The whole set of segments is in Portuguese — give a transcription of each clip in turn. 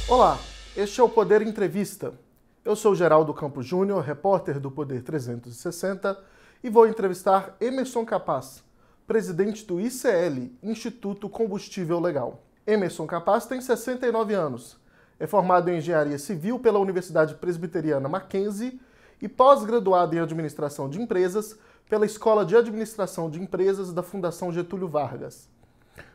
Olá, este é o Poder Entrevista. Eu sou Geraldo Campos Júnior, repórter do Poder 360, e vou entrevistar Emerson Capaz, presidente do ICL, Instituto Combustível Legal. Emerson Capaz tem 69 anos, é formado em Engenharia Civil pela Universidade Presbiteriana Mackenzie e pós-graduado em Administração de Empresas pela Escola de Administração de Empresas da Fundação Getúlio Vargas.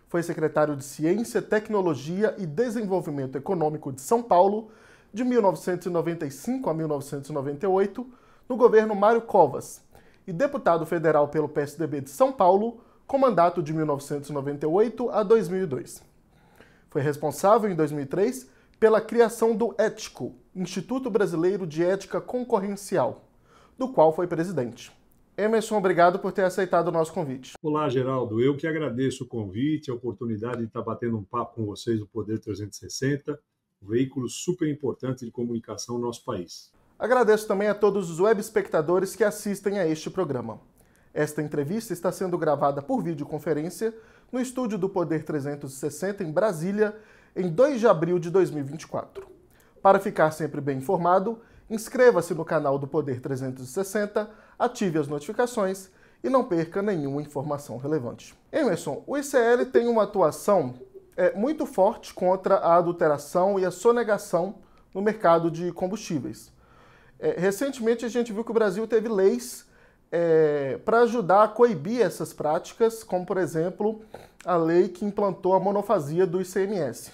Foi secretário de Ciência, Tecnologia e Desenvolvimento Econômico de São Paulo de 1995 a 1998, no governo Mário Covas, e deputado federal pelo PSDB de São Paulo, com mandato de 1998 a 2002. Foi responsável, em 2003, pela criação do Ético, Instituto Brasileiro de Ética Concorrencial, do qual foi presidente. Emerson, obrigado por ter aceitado o nosso convite. Olá, Geraldo. Eu que agradeço o convite, a oportunidade de estar batendo um papo com vocês do Poder 360, um veículo super importante de comunicação no nosso país. Agradeço também a todos os web espectadores que assistem a este programa. Esta entrevista está sendo gravada por videoconferência no estúdio do Poder 360 em Brasília, em 2 de abril de 2024. Para ficar sempre bem informado, inscreva-se no canal do Poder 360, ative as notificações e não perca nenhuma informação relevante. Emerson, o ICL tem uma atuação muito forte contra a adulteração e a sonegação no mercado de combustíveis. Recentemente a gente viu que o Brasil teve leis para ajudar a coibir essas práticas, como por exemplo a lei que implantou a monofasia do ICMS.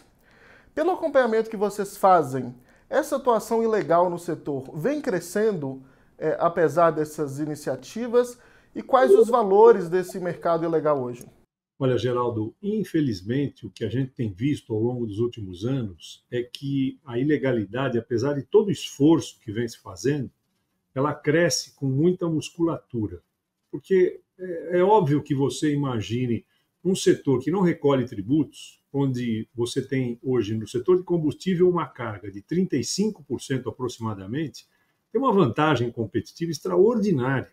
Pelo acompanhamento que vocês fazem, essa atuação ilegal no setor vem crescendo apesar dessas iniciativas? E quais os valores desse mercado ilegal hoje? Olha, Geraldo, infelizmente o que a gente tem visto ao longo dos últimos anos é que a ilegalidade, apesar de todo o esforço que vem se fazendo, ela cresce com muita musculatura. Porque é óbvio que você imagine um setor que não recolhe tributos, onde você tem hoje no setor de combustível uma carga de 35% aproximadamente, tem uma vantagem competitiva extraordinária.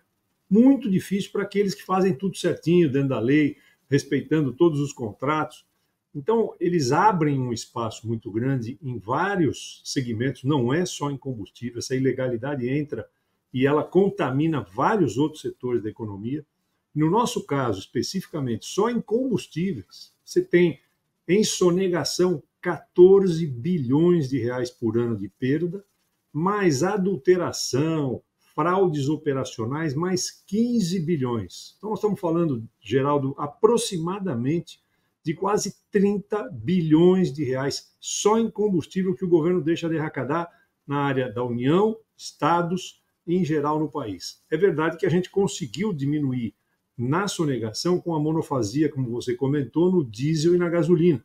Muito difícil para aqueles que fazem tudo certinho, dentro da lei, respeitando todos os contratos. Então, eles abrem um espaço muito grande em vários segmentos, não é só em combustível, essa ilegalidade entra e ela contamina vários outros setores da economia. No nosso caso, especificamente, só em combustíveis, você tem em sonegação 14 bilhões de reais por ano de perda, mais adulteração, fraudes operacionais, mais 15 bilhões. Então, nós estamos falando, Geraldo, aproximadamente de quase 30 bilhões de reais só em combustível que o governo deixa de arrecadar na área da União, estados e, em geral, no país. É verdade que a gente conseguiu diminuir na sonegação com a monofasia, como você comentou, no diesel e na gasolina.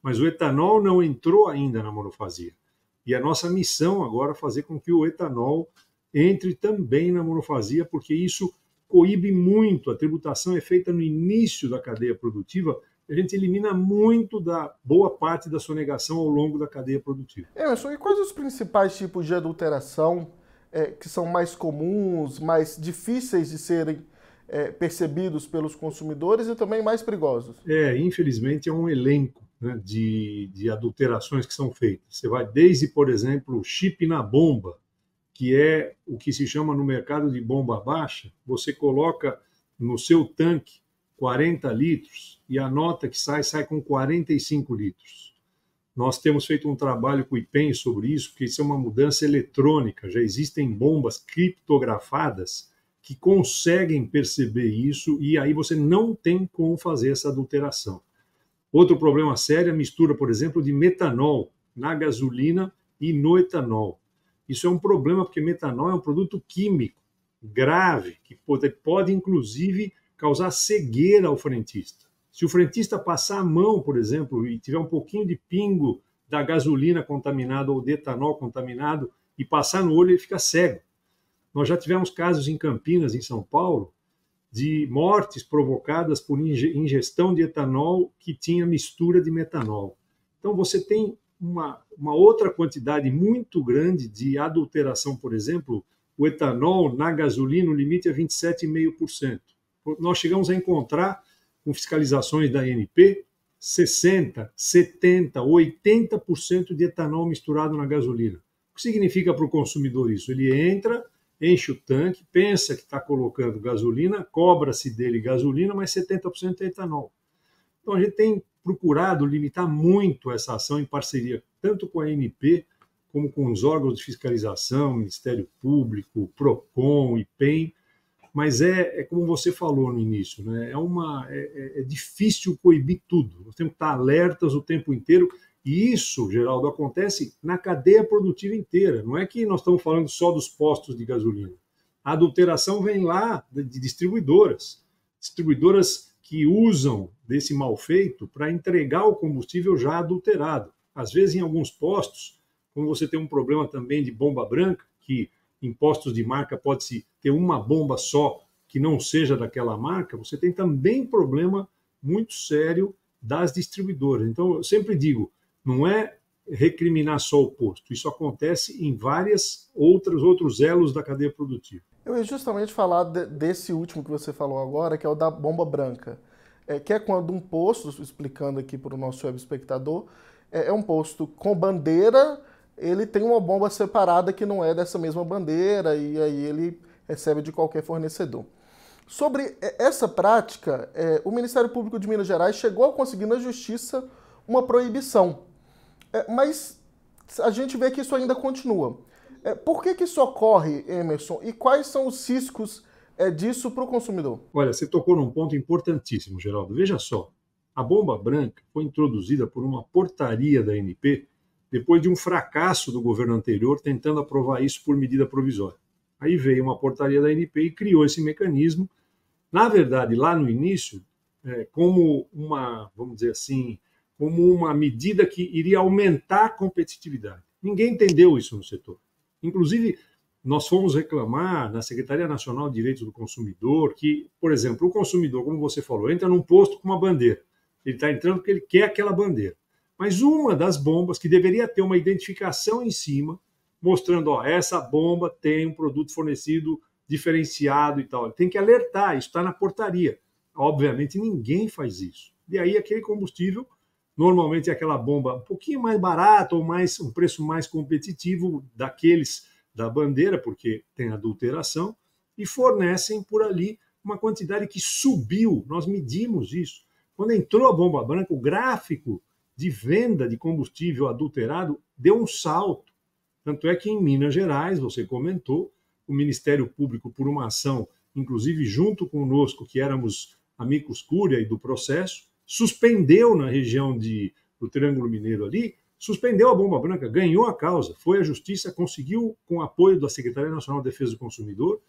Mas o etanol não entrou ainda na monofasia. E a nossa missão agora é fazer com que o etanol entre também na monofasia, porque isso coíbe muito. A tributação é feita no início da cadeia produtiva, a gente elimina muito da boa parte da sonegação ao longo da cadeia produtiva. Emerson, e quais os principais tipos de adulteração que são mais comuns, mais difíceis de serem percebidos pelos consumidores e também mais perigosos? Infelizmente é um elenco, né, de adulterações que são feitas. Você vai desde, por exemplo, o chip na bomba, que é o que se chama no mercado de bomba baixa. Você coloca no seu tanque 40 litros e a nota que sai com 45 litros. Nós temos feito um trabalho com o IPEM sobre isso, porque isso é uma mudança eletrônica. Já existem bombas criptografadas que conseguem perceber isso e aí você não tem como fazer essa adulteração. Outro problema sério é a mistura, por exemplo, de metanol na gasolina e no etanol. Isso é um problema porque metanol é um produto químico grave, que pode inclusive causar cegueira ao frentista. Se o frentista passar a mão, por exemplo, e tiver um pouquinho de pingo da gasolina contaminada ou de etanol contaminado e passar no olho, ele fica cego. Nós já tivemos casos em Campinas, em São Paulo, de mortes provocadas por ingestão de etanol que tinha mistura de metanol. Então você tem uma outra quantidade muito grande de adulteração, por exemplo, o etanol na gasolina, o limite é 27,5%. Nós chegamos a encontrar, com fiscalizações da ANP, 60%, 70%, 80% de etanol misturado na gasolina. O que significa para o consumidor isso? Ele entra, enche o tanque, pensa que está colocando gasolina, cobra-se dele gasolina, mas 70% é etanol. Então a gente tem procurado limitar muito essa ação em parceria tanto com a ANP como com os órgãos de fiscalização, Ministério Público, PROCON, IPEM, mas é como você falou no início, né? É difícil coibir tudo, nós temos que estar alertas o tempo inteiro, e isso, Geraldo, acontece na cadeia produtiva inteira, não é que nós estamos falando só dos postos de gasolina. A adulteração vem lá de distribuidoras que usam desse mal feito para entregar o combustível já adulterado. Às vezes, em alguns postos, como você tem um problema também de bomba branca, que em postos de marca pode-se ter uma bomba só que não seja daquela marca, você tem também problema muito sério das distribuidoras. Então, eu sempre digo, não é recriminar só o posto, isso acontece em vários outros elos da cadeia produtiva. Eu ia justamente falar desse último que você falou agora, que é o da bomba branca. Que é quando um posto, explicando aqui para o nosso web espectador, é um posto com bandeira, ele tem uma bomba separada que não é dessa mesma bandeira, e aí ele recebe de qualquer fornecedor. Sobre essa prática, o Ministério Público de Minas Gerais chegou a conseguir na Justiça uma proibição. Mas a gente vê que isso ainda continua. Por que isso ocorre, Emerson? E quais são os riscos disso para o consumidor? Olha, você tocou num ponto importantíssimo, Geraldo. Veja só, a bomba branca foi introduzida por uma portaria da ANP depois de um fracasso do governo anterior tentando aprovar isso por medida provisória. Aí veio uma portaria da ANP e criou esse mecanismo. Na verdade, lá no início, como uma, vamos dizer assim, como uma medida que iria aumentar a competitividade. Ninguém entendeu isso no setor. Inclusive, nós fomos reclamar na Secretaria Nacional de Direitos do Consumidor que, por exemplo, o consumidor, como você falou, entra num posto com uma bandeira. Ele está entrando porque ele quer aquela bandeira. Mas uma das bombas, que deveria ter uma identificação em cima, mostrando, ó, essa bomba tem um produto fornecido diferenciado e tal. Ele tem que alertar, isso está na portaria. Obviamente, ninguém faz isso. E aí, aquele combustível, normalmente é aquela bomba um pouquinho mais barata ou um preço mais competitivo daqueles da bandeira, porque tem adulteração, e fornecem por ali uma quantidade que subiu. Nós medimos isso. Quando entrou a bomba branca, o gráfico de venda de combustível adulterado deu um salto. Tanto é que em Minas Gerais, você comentou, o Ministério Público, por uma ação, inclusive junto conosco, que éramos amicus curiae do processo, suspendeu na região do Triângulo Mineiro ali, suspendeu a bomba branca, ganhou a causa, foi à justiça, conseguiu, com apoio da Secretaria Nacional de Defesa do Consumidor.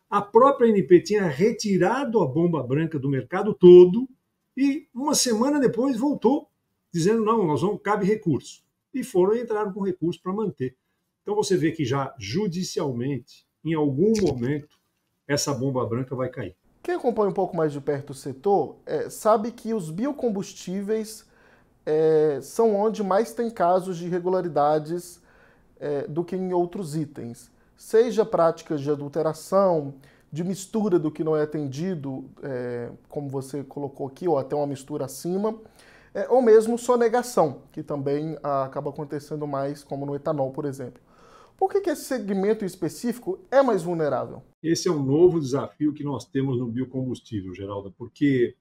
A própria ANP tinha retirado a bomba branca do mercado todo e uma semana depois voltou, dizendo, não, cabe recurso. E foram e entraram com recurso para manter. Então você vê que já judicialmente, em algum momento, essa bomba branca vai cair. Quem acompanha um pouco mais de perto o setor sabe que os biocombustíveis são onde mais tem casos de irregularidades do que em outros itens. Seja práticas de adulteração, de mistura do que não é atendido, como você colocou aqui, ou até uma mistura acima, ou mesmo sonegação, que também acaba acontecendo mais, como no etanol, por exemplo. Por que esse segmento específico é mais vulnerável? Esse é um novo desafio que nós temos no biocombustível, Geraldo, porque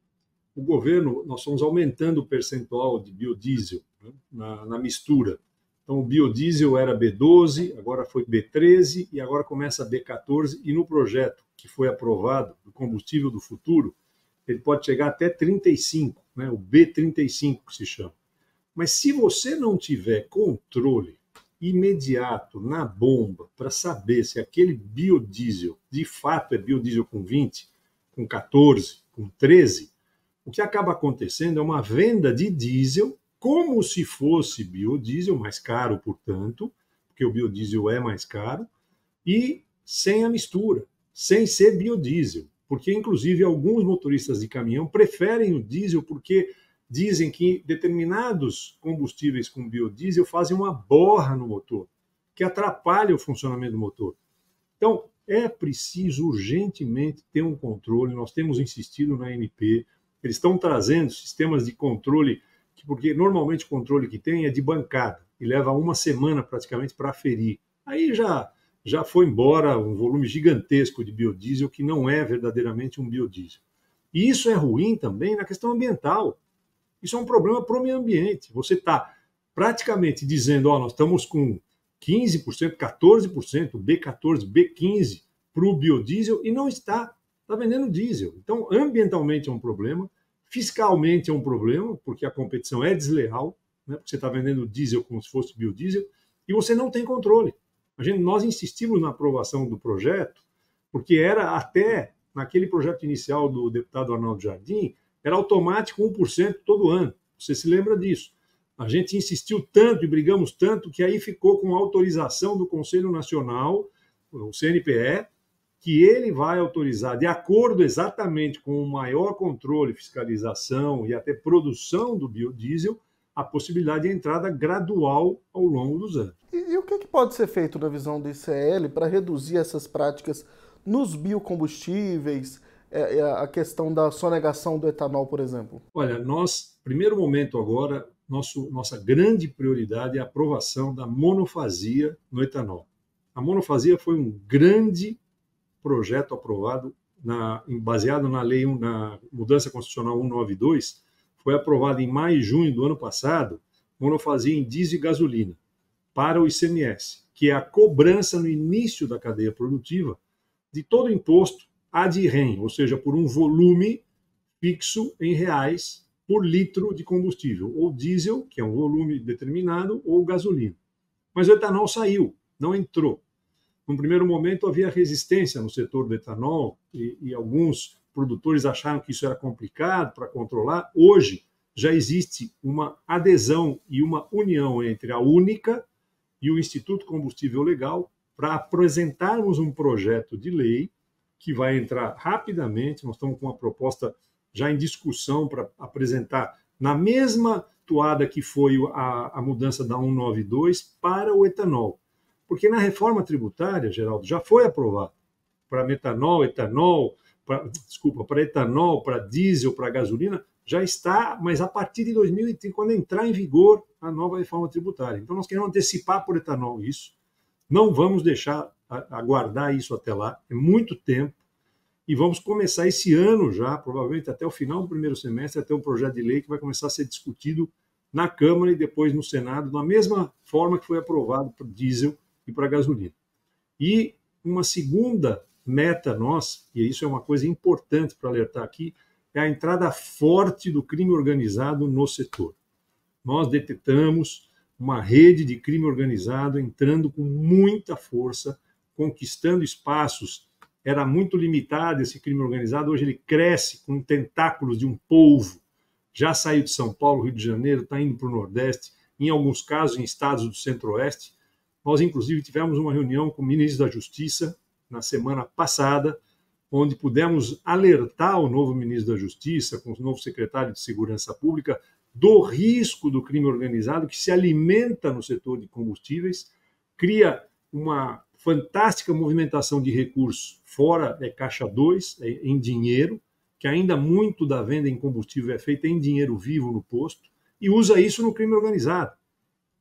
o governo, nós estamos aumentando o percentual de biodiesel, né, na mistura. Então, o biodiesel era B12, agora foi B13 e agora começa B14. E no projeto que foi aprovado, do combustível do futuro, ele pode chegar até 35, né, o B35 que se chama. Mas se você não tiver controle imediato na bomba para saber se aquele biodiesel de fato é biodiesel com 20, com 14, com 13, o que acaba acontecendo é uma venda de diesel como se fosse biodiesel, mais caro, portanto, porque o biodiesel é mais caro, e sem a mistura, sem ser biodiesel. Porque, inclusive, alguns motoristas de caminhão preferem o diesel porque dizem que determinados combustíveis com biodiesel fazem uma borra no motor, que atrapalha o funcionamento do motor. Então, é preciso urgentemente ter um controle. Nós temos insistido na ANP, eles estão trazendo sistemas de controle porque normalmente o controle que tem é de bancada e leva uma semana praticamente para aferir. Aí já foi embora um volume gigantesco de biodiesel que não é verdadeiramente um biodiesel. E isso é ruim também na questão ambiental. Isso é um problema para o meio ambiente. Você está praticamente dizendo, nós estamos com 15%, 14%, B14, B15 para o biodiesel e não está vendendo diesel. Então, ambientalmente é um problema, fiscalmente é um problema, porque a competição é desleal, né, porque você está vendendo diesel como se fosse biodiesel, e você não tem controle. Nós insistimos na aprovação do projeto, porque era até, naquele projeto inicial do deputado Arnaldo Jardim, era automático 1% todo ano. Você se lembra disso? A gente insistiu tanto e brigamos tanto que aí ficou com autorização do Conselho Nacional, o CNPE, que ele vai autorizar, de acordo exatamente com o maior controle, fiscalização e até produção do biodiesel, a possibilidade de entrada gradual ao longo dos anos. E o que pode ser feito na visão do ICL para reduzir essas práticas nos biocombustíveis, a questão da sonegação do etanol, por exemplo? Olha, primeiro momento agora, nossa grande prioridade é a aprovação da monofasia no etanol. A monofasia foi um grande projeto aprovado, baseado na lei, na mudança constitucional 192, foi aprovado em maio e junho do ano passado, monofasia em diesel e gasolina, para o ICMS, que é a cobrança no início da cadeia produtiva de todo imposto ad rem, ou seja, por um volume fixo em reais por litro de combustível, ou diesel, que é um volume determinado, ou gasolina. Mas o etanol saiu, não entrou. Num primeiro momento havia resistência no setor do etanol e alguns produtores acharam que isso era complicado para controlar. Hoje já existe uma adesão e uma união entre a Única e o Instituto Combustível Legal para apresentarmos um projeto de lei que vai entrar rapidamente. Nós estamos com uma proposta já em discussão para apresentar na mesma toada que foi a mudança da 192 para o etanol. Porque na reforma tributária, Geraldo, já foi aprovado para metanol, para etanol, para diesel, para gasolina, já está, mas a partir de 2030, quando entrar em vigor a nova reforma tributária. Então nós queremos antecipar por etanol isso. Não vamos deixar aguardar isso até lá, é muito tempo. E vamos começar esse ano já, provavelmente até o final do primeiro semestre, até um projeto de lei que vai começar a ser discutido na Câmara e depois no Senado, da mesma forma que foi aprovado para diesel e para gasolina. E uma segunda meta nossa, e isso é uma coisa importante para alertar aqui, é a entrada forte do crime organizado no setor. Nós detectamos uma rede de crime organizado entrando com muita força, conquistando espaços. Era muito limitado esse crime organizado, hoje ele cresce com tentáculos de um polvo. Já saiu de São Paulo, Rio de Janeiro, está indo para o Nordeste, em alguns casos em estados do Centro-Oeste. Nós, inclusive, tivemos uma reunião com o ministro da Justiça na semana passada, onde pudemos alertar o novo ministro da Justiça, com o novo secretário de Segurança Pública, do risco do crime organizado que se alimenta no setor de combustíveis, cria uma fantástica movimentação de recursos fora caixa 2, em dinheiro, que ainda muito da venda em combustível é feita em dinheiro vivo no posto, e usa isso no crime organizado.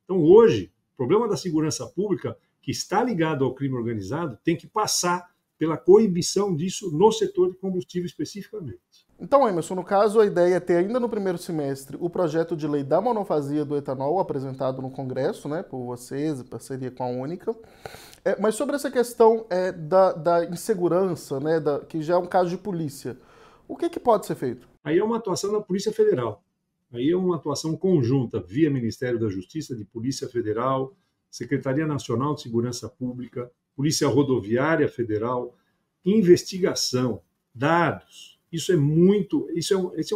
Então, hoje, o problema da segurança pública, que está ligado ao crime organizado, tem que passar pela coibição disso no setor de combustível especificamente. Então, Emerson, no caso, a ideia é ter ainda no primeiro semestre o projeto de lei da monofasia do etanol apresentado no Congresso, né, por vocês, em parceria com a Única. Mas sobre essa questão da insegurança, né, que já é um caso de polícia, o que pode ser feito? Aí é uma atuação da Polícia Federal. Aí é uma atuação conjunta via Ministério da Justiça, de Polícia Federal, Secretaria Nacional de Segurança Pública, Polícia Rodoviária Federal, investigação, dados. Esse é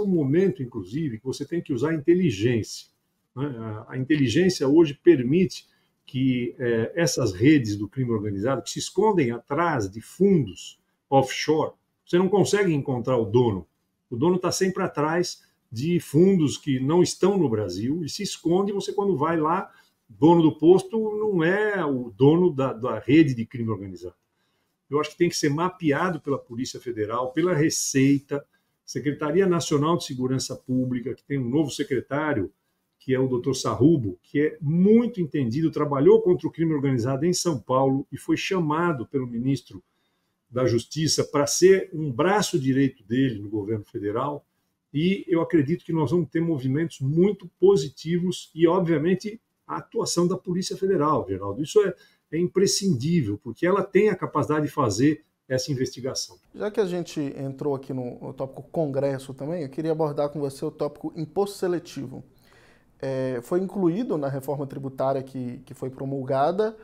um momento, inclusive, que você tem que usar a inteligência. Né? A inteligência hoje permite que essas redes do crime organizado, que se escondem atrás de fundos offshore, você não consegue encontrar o dono. O dono está sempre atrás de fundos que não estão no Brasil e se esconde. Você, quando vai lá, dono do posto não é o dono da rede de crime organizado. Eu acho que tem que ser mapeado pela Polícia Federal, pela Receita, Secretaria Nacional de Segurança Pública, que tem um novo secretário que é o Dr. Sarrubo, que é muito entendido, trabalhou contra o crime organizado em São Paulo e foi chamado pelo ministro da Justiça para ser um braço direito dele no governo federal. E eu acredito que nós vamos ter movimentos muito positivos e, obviamente, a atuação da Polícia Federal, Geraldo. Isso é imprescindível, porque ela tem a capacidade de fazer essa investigação. Já que a gente entrou aqui no tópico Congresso também, eu queria abordar com você o tópico imposto seletivo. Foi incluído na reforma tributária que foi promulgada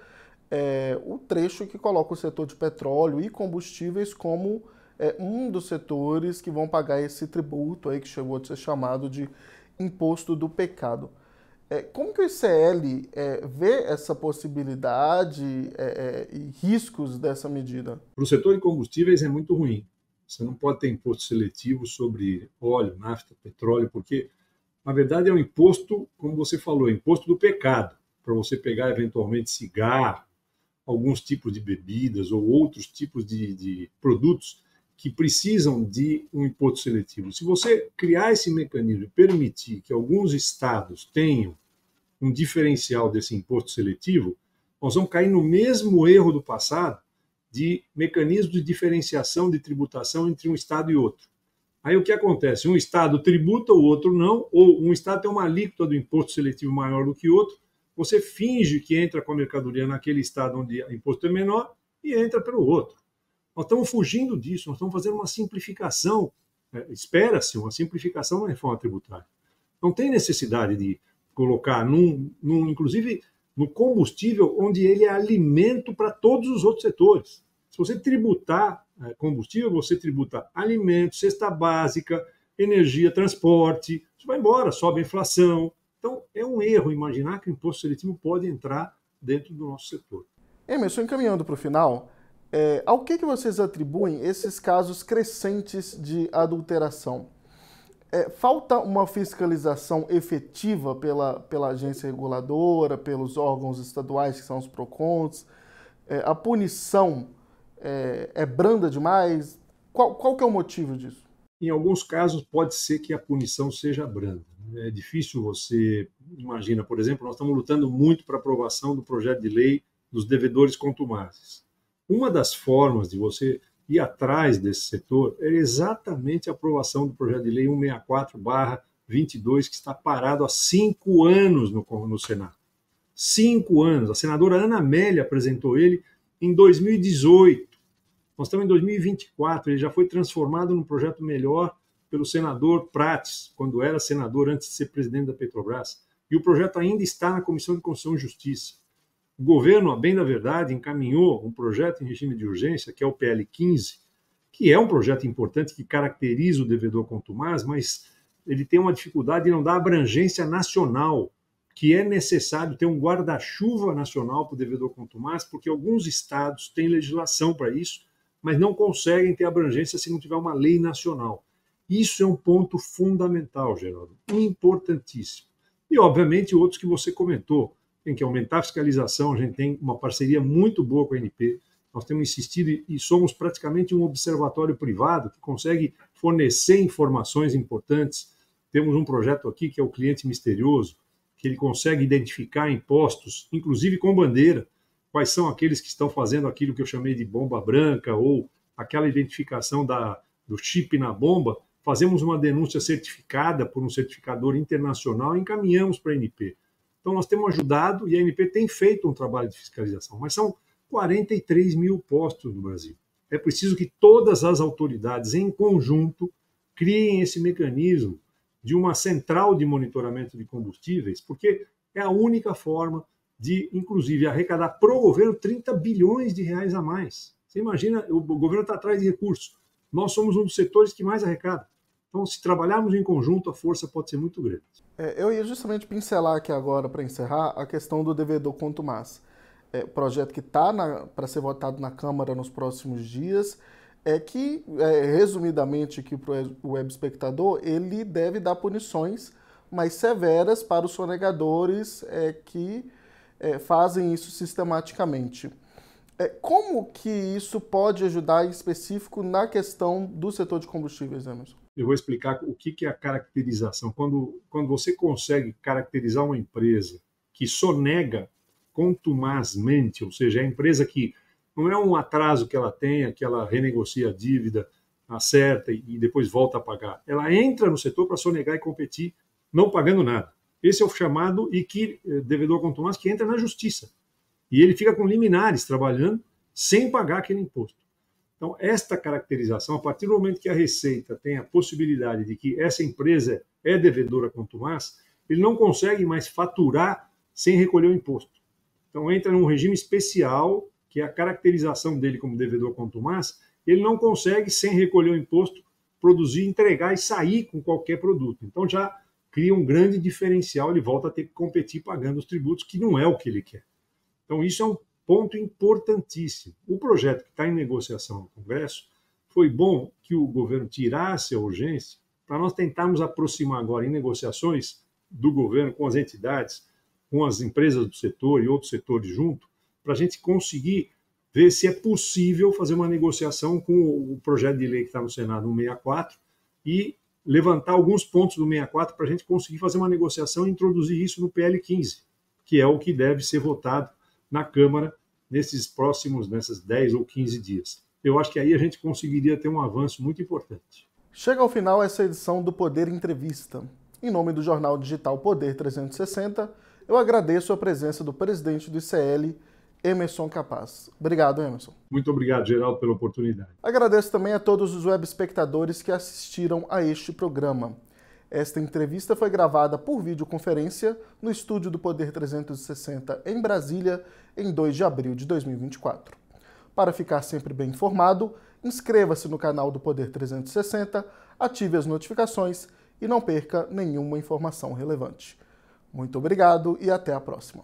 o trecho que coloca o setor de petróleo e combustíveis como um dos setores que vão pagar esse tributo aí que chegou a ser chamado de imposto do pecado. Como que o ICL vê essa possibilidade e riscos dessa medida? Para o setor de combustíveis é muito ruim. Você não pode ter imposto seletivo sobre óleo, nafta, petróleo, porque, na verdade, é um imposto, como você falou, imposto do pecado, para você pegar, eventualmente, cigarro, alguns tipos de bebidas ou outros tipos de produtos que precisam de um imposto seletivo. Se você criar esse mecanismo e permitir que alguns estados tenham um diferencial desse imposto seletivo, nós vamos cair no mesmo erro do passado de mecanismo de diferenciação de tributação entre um estado e outro. Aí o que acontece? Um estado tributa, o outro não, ou um estado tem uma alíquota do imposto seletivo maior do que o outro, você finge que entra com a mercadoria naquele estado onde o imposto é menor e entra pelo outro. Nós estamos fugindo disso, nós estamos fazendo uma simplificação, espera-se uma simplificação na reforma tributária. Não tem necessidade de colocar, inclusive no combustível, onde ele é alimento para todos os outros setores. Se você tributar combustível, você tributa alimentos, cesta básica, energia, transporte, isso vai embora, sobe a inflação. Então, é um erro imaginar que o imposto seletivo pode entrar dentro do nosso setor. Emerson, encaminhando para o final, ao que vocês atribuem esses casos crescentes de adulteração? Falta uma fiscalização efetiva pela agência reguladora, pelos órgãos estaduais, que são os PROCONs? A punição é branda demais? Qual que é o motivo disso? Em alguns casos, pode ser que a punição seja branda. É difícil você... Imagina, por exemplo, nós estamos lutando muito para a aprovação do projeto de lei dos devedores contumazes. Uma das formas de você ir atrás desse setor é exatamente a aprovação do projeto de lei 164/22, que está parado há 5 anos no Senado. 5 anos. A senadora Ana Amélia apresentou ele em 2018. Nós estamos em 2024, ele já foi transformado num projeto melhor pelo senador Prates, quando era senador antes de ser presidente da Petrobras. E o projeto ainda está na Comissão de Constituição e Justiça. O governo, a bem da verdade, encaminhou um projeto em regime de urgência, que é o PL 15, que é um projeto importante que caracteriza o devedor contumaz, mas ele tem uma dificuldade de não dar abrangência nacional, que é necessário ter um guarda-chuva nacional para o devedor contumaz, porque alguns estados têm legislação para isso, mas não conseguem ter abrangência se não tiver uma lei nacional. Isso é um ponto fundamental, Geraldo, importantíssimo. E, obviamente, outros que você comentou. Tem que aumentar a fiscalização, a gente tem uma parceria muito boa com a ANP, nós temos insistido e somos praticamente um observatório privado que consegue fornecer informações importantes. Temos um projeto aqui que é o cliente misterioso, que ele consegue identificar impostos, inclusive com bandeira, quais são aqueles que estão fazendo aquilo que eu chamei de bomba branca ou aquela identificação do chip na bomba. Fazemos uma denúncia certificada por um certificador internacional e encaminhamos para a ANP. Então, nós temos ajudado e a ANP tem feito um trabalho de fiscalização, mas são 43 mil postos no Brasil. É preciso que todas as autoridades, em conjunto, criem esse mecanismo de uma central de monitoramento de combustíveis, porque é a única forma de, inclusive, arrecadar para o governo 30 bilhões de reais a mais. Você imagina, o governo está atrás de recursos. Nós somos um dos setores que mais arrecada. Então, se trabalharmos em conjunto, a força pode ser muito grande. Eu ia justamente pincelar aqui agora, para encerrar, a questão do devedor contumaz. Projeto que está para ser votado na Câmara nos próximos dias, resumidamente, aqui para o web espectador, ele deve dar punições mais severas para os sonegadores que fazem isso sistematicamente. Como que isso pode ajudar, em específico, na questão do setor de combustíveis, Emerson? Eu vou explicar o que é a caracterização. Quando você consegue caracterizar uma empresa que sonega contumazmente, ou seja, é a empresa que não é um atraso que ela tenha, que ela renegocia a dívida, acerta e depois volta a pagar. Ela entra no setor para sonegar e competir, não pagando nada. Esse é o chamado devedor contumaz, que entra na justiça. E ele fica com liminares trabalhando sem pagar aquele imposto. Então, esta caracterização, a partir do momento que a Receita tem a possibilidade de que essa empresa é devedora contumaz, ele não consegue mais faturar sem recolher o imposto. Então, entra num regime especial, que é a caracterização dele como devedor contumaz, ele não consegue, sem recolher o imposto, produzir, entregar e sair com qualquer produto. Então, já cria um grande diferencial, ele volta a ter que competir pagando os tributos, que não é o que ele quer. Então, isso é um ponto importantíssimo. O projeto que está em negociação no Congresso, foi bom que o governo tirasse a urgência para nós tentarmos aproximar agora em negociações do governo com as entidades, com as empresas do setor e outros setores junto, para a gente conseguir ver se é possível fazer uma negociação com o projeto de lei que está no Senado, 164, e levantar alguns pontos do 64 para a gente conseguir fazer uma negociação e introduzir isso no PL 15, que é o que deve ser votado na Câmara nesses 10 ou 15 dias. Eu acho que aí a gente conseguiria ter um avanço muito importante. Chega ao final essa edição do Poder Entrevista. Em nome do jornal digital Poder 360, eu agradeço a presença do presidente do ICL, Emerson Capaz. Obrigado, Emerson. Muito obrigado, Geraldo, pela oportunidade. Agradeço também a todos os web espectadores que assistiram a este programa. Esta entrevista foi gravada por videoconferência no estúdio do Poder 360 em Brasília, em 2 de abril de 2024. Para ficar sempre bem informado, inscreva-se no canal do Poder 360, ative as notificações e não perca nenhuma informação relevante. Muito obrigado e até a próxima.